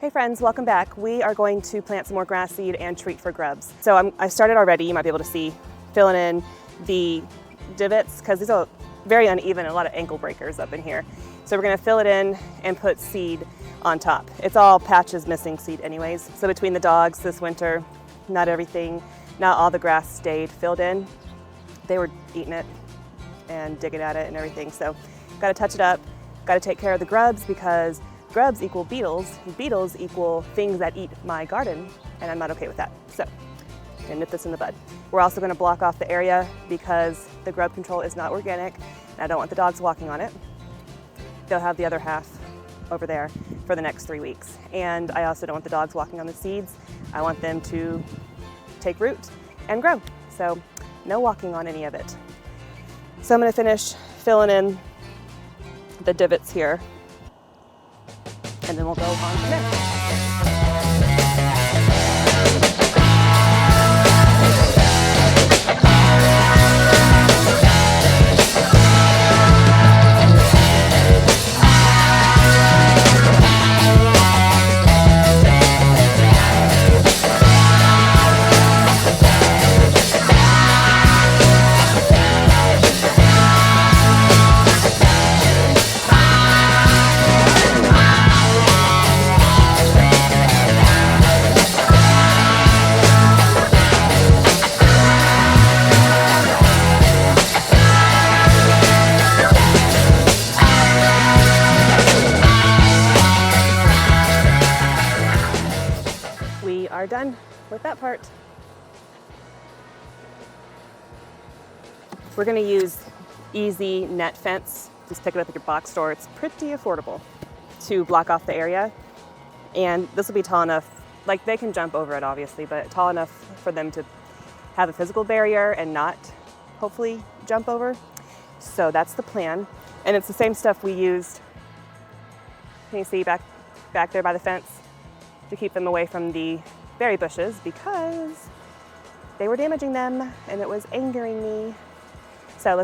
Hey friends, welcome back. We are going to plant some more grass seed and treat for grubs. So I started already, you might be able to see, filling in the divots because these are very uneven, a lot of ankle breakers up in here. So we're gonna fill it in and put seed on top. It's all patches missing seed anyways. So between the dogs this winter, not all the grass stayed filled in. They were eating it and digging at it and everything. So gotta touch it up, gotta take care of the grubs because grubs equal beetles, and beetles equal things that eat my garden, and I'm not okay with that. So, I'm gonna nip this in the bud. We're also gonna block off the area because the grub control is not organic, and I don't want the dogs walking on it. They'll have the other half over there for the next 3 weeks. And I also don't want the dogs walking on the seeds. I want them to take root and grow. So, no walking on any of it. So I'm gonna finish filling in the divots here, and then we'll go on from there. Are done with that part. We're going to use easy net fence. Just pick it up at your box store. It's pretty affordable to block off the area. And this will be tall enough, like they can jump over it obviously, but tall enough for them to have a physical barrier and not hopefully jump over. So that's the plan. And it's the same stuff we used, can you see back there by the fence, to keep them away from the berry bushes because they were damaging them and it was angering me. So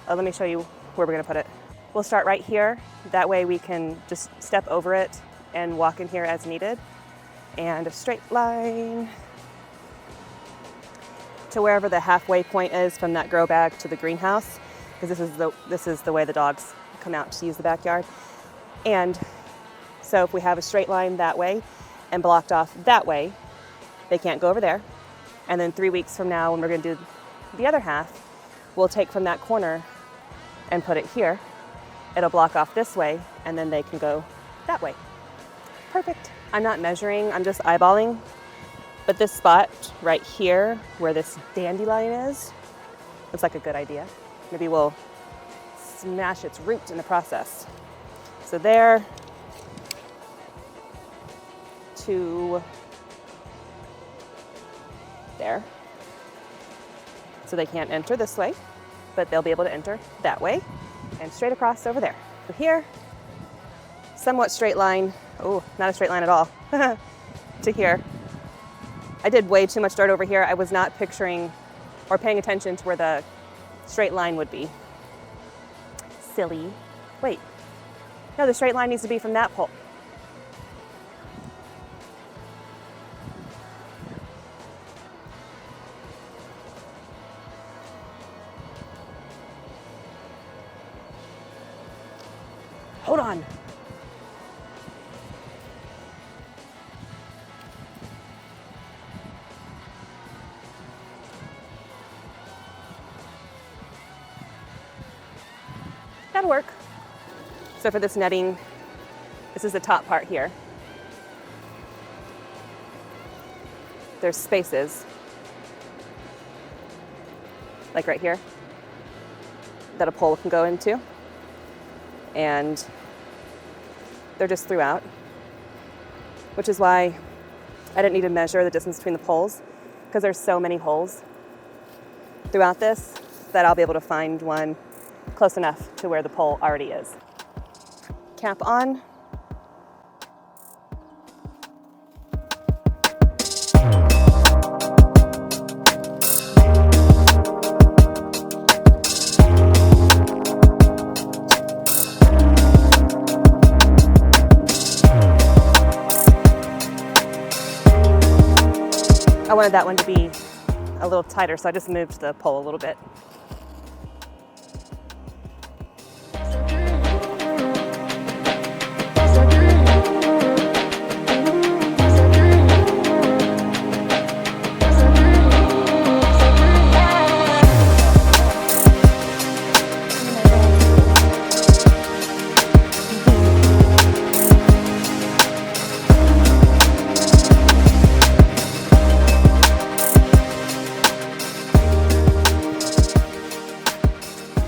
let me show you where we're gonna put it. We'll start right here. That way we can just step over it and walk in here as needed. And a straight line to wherever the halfway point is from that grow bag to the greenhouse, because this is the way the dogs come out to use the backyard. And so if we have a straight line that way and blocked off that way, they can't go over there. And then 3 weeks from now, when we're gonna do the other half, we'll take from that corner and put it here. It'll block off this way, and then they can go that way. Perfect. I'm not measuring, I'm just eyeballing. But this spot right here, where this dandelion is, looks like a good idea. Maybe we'll smash its root in the process. So there, to there. So they can't enter this way, but they'll be able to enter that way and straight across over there. So here, somewhat straight line. Oh, not a straight line at all. To here. I did way too much dirt over here. I was not picturing or paying attention to where the straight line would be. Silly. Wait. No, the straight line needs to be from that pole. Hold on. That'll work. So for this netting, this is the top part here. There's spaces, like right here, that a pole can go into. And they're just throughout, which is why I didn't need to measure the distance between the poles, because there's so many holes throughout this that I'll be able to find one close enough to where the pole already is. Cap on. I wanted that one to be a little tighter, so I just moved the pole a little bit.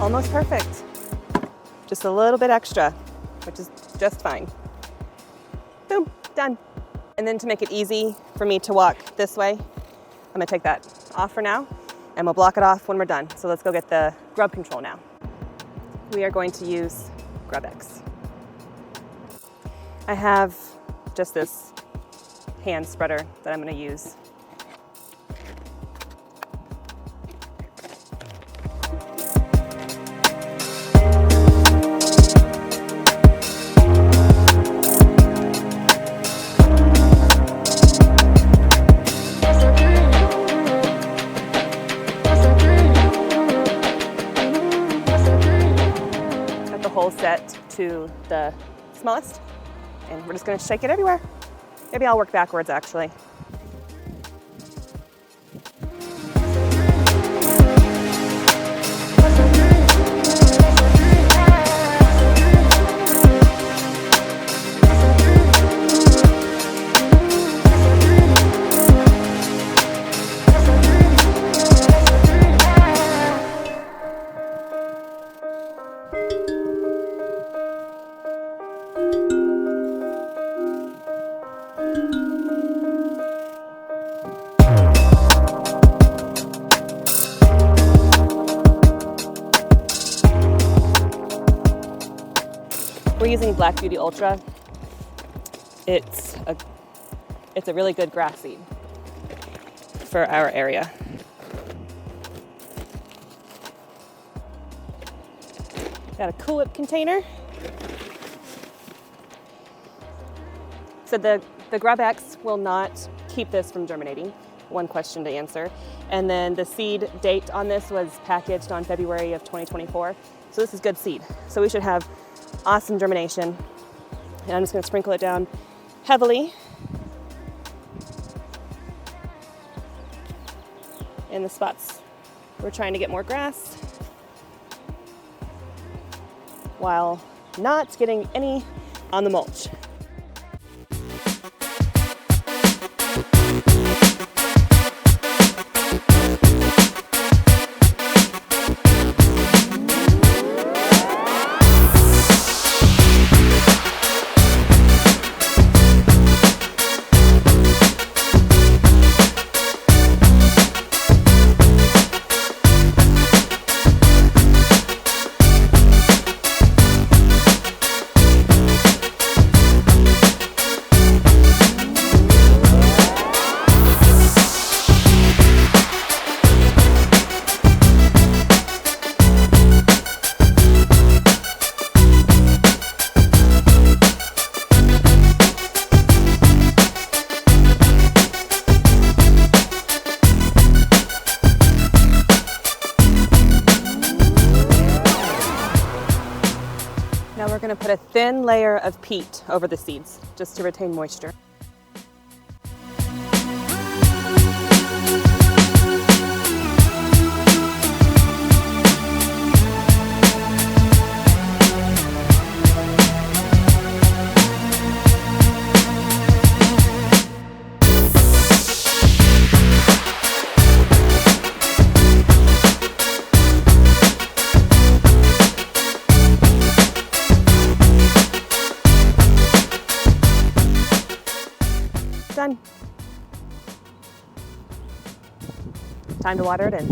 Almost perfect. Just a little bit extra, which is just fine. Boom, done. And then to make it easy for me to walk this way, I'm gonna take that off for now and we'll block it off when we're done. So let's go get the grub control now. We are going to use Grub Ex. I have just this hand spreader that I'm gonna use. Hole set to the smallest, and we're just going to shake it everywhere. Maybe I'll work backwards actually. We're using Black Beauty Ultra. It's a really good grass seed for our area. Got a Cool Whip container. So the Grub Ex will not keep this from germinating. One question to answer. And then the seed date on this was packaged on February of 2024. So this is good seed. So we should have awesome germination. And I'm just going to sprinkle it down heavily in the spots we're trying to get more grass while not getting any on the mulch. Now we're going to put a thin layer of peat over the seeds just to retain moisture. Done. Time to water it in.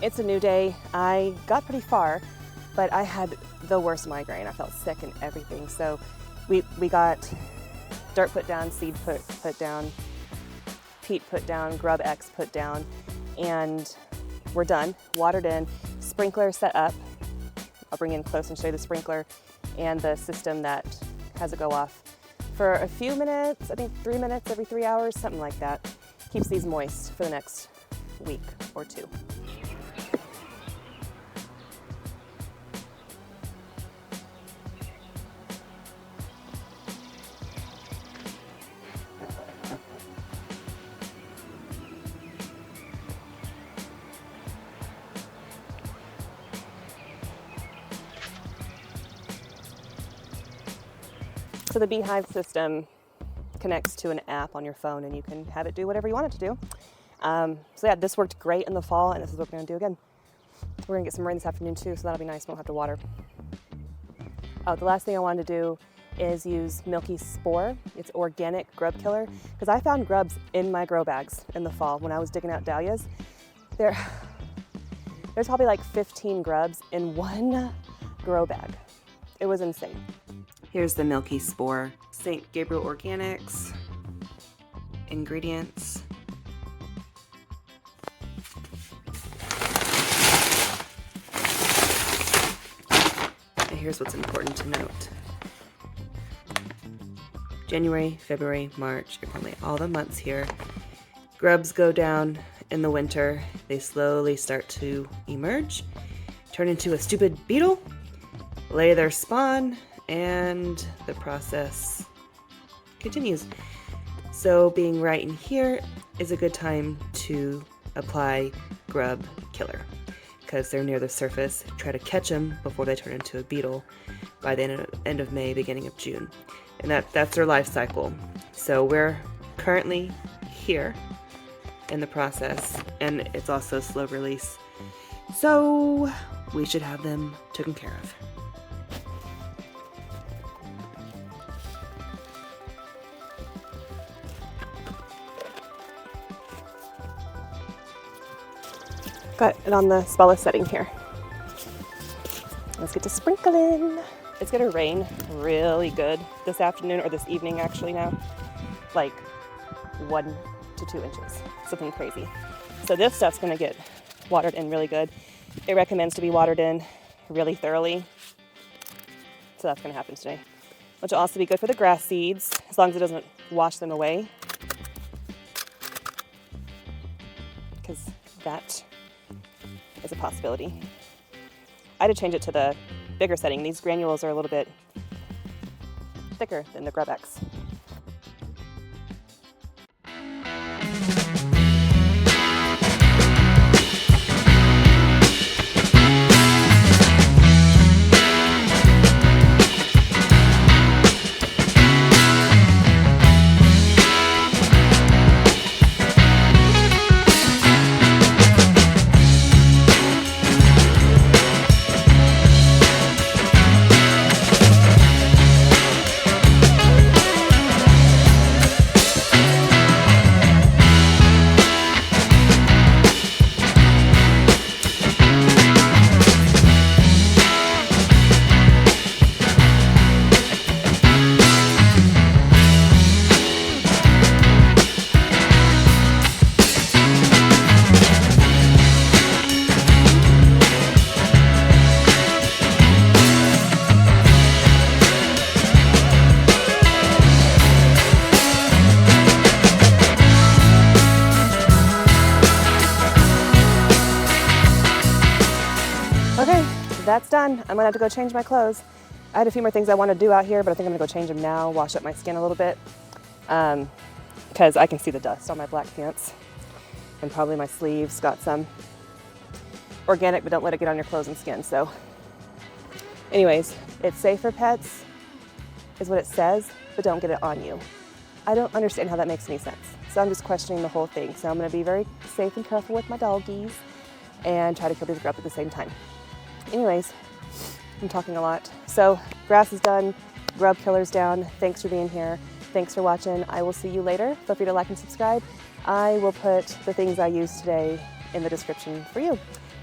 It's a new day. I got pretty far, but I had the worst migraine. I felt sick and everything. So we got dirt put down, seed put down, peat put down, Grub Ex put down, and we're done. Watered in, sprinkler set up. I'll bring in close and show you the sprinkler and the system that has it go off for a few minutes, I think 3 minutes every 3 hours, something like that. Keeps these moist for the next week or two. So the beehive system connects to an app on your phone and you can have it do whatever you want it to do. So yeah, this worked great in the fall and this is what we're gonna do again. We're gonna get some rain this afternoon too, so that'll be nice, we won't have to water. Oh, the last thing I wanted to do is use Milky Spore. It's organic grub killer, because I found grubs in my grow bags in the fall when I was digging out dahlias. There's probably like 15 grubs in one grow bag. It was insane. Here's the Milky Spore. St. Gabriel Organics. Ingredients. And here's what's important to note. January, February, March, April, May, all the months here. Grubs go down in the winter. They slowly start to emerge, turn into a stupid beetle, lay their spawn, and the process continues. So being right in here is a good time to apply grub killer because they're near the surface. Try to catch them before they turn into a beetle by the end of May, beginning of June. And that's their life cycle. So we're currently here in the process, and it's also slow release. So we should have them taken care of. Got it on the smallest setting here. Let's get to sprinkling. It's gonna rain really good this afternoon, or this evening actually now. Like 1 to 2 inches, something crazy. So this stuff's gonna get watered in really good. It recommends to be watered in really thoroughly. So that's gonna happen today. Which will also be good for the grass seeds, as long as it doesn't wash them away. Because that is a possibility. I had to change it to the bigger setting. These granules are a little bit thicker than the Grub Ex. Okay, that's done. I'm gonna have to go change my clothes. I had a few more things I want to do out here, but I think I'm gonna go change them now, wash up my skin a little bit, because I can see the dust on my black pants, and probably my sleeves got some organic, but don't let it get on your clothes and skin. So anyways, it's safe for pets, is what it says, but don't get it on you. I don't understand how that makes any sense. So I'm just questioning the whole thing. So I'm gonna be very safe and careful with my doggies and try to kill these grubs at the same time. Anyways, I'm talking a lot. So grass is done, grub killer's down. Thanks for being here. Thanks for watching. I will see you later. Feel free to like and subscribe. I will put the things I used today in the description for you.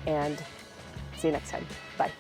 And see you next time. Bye.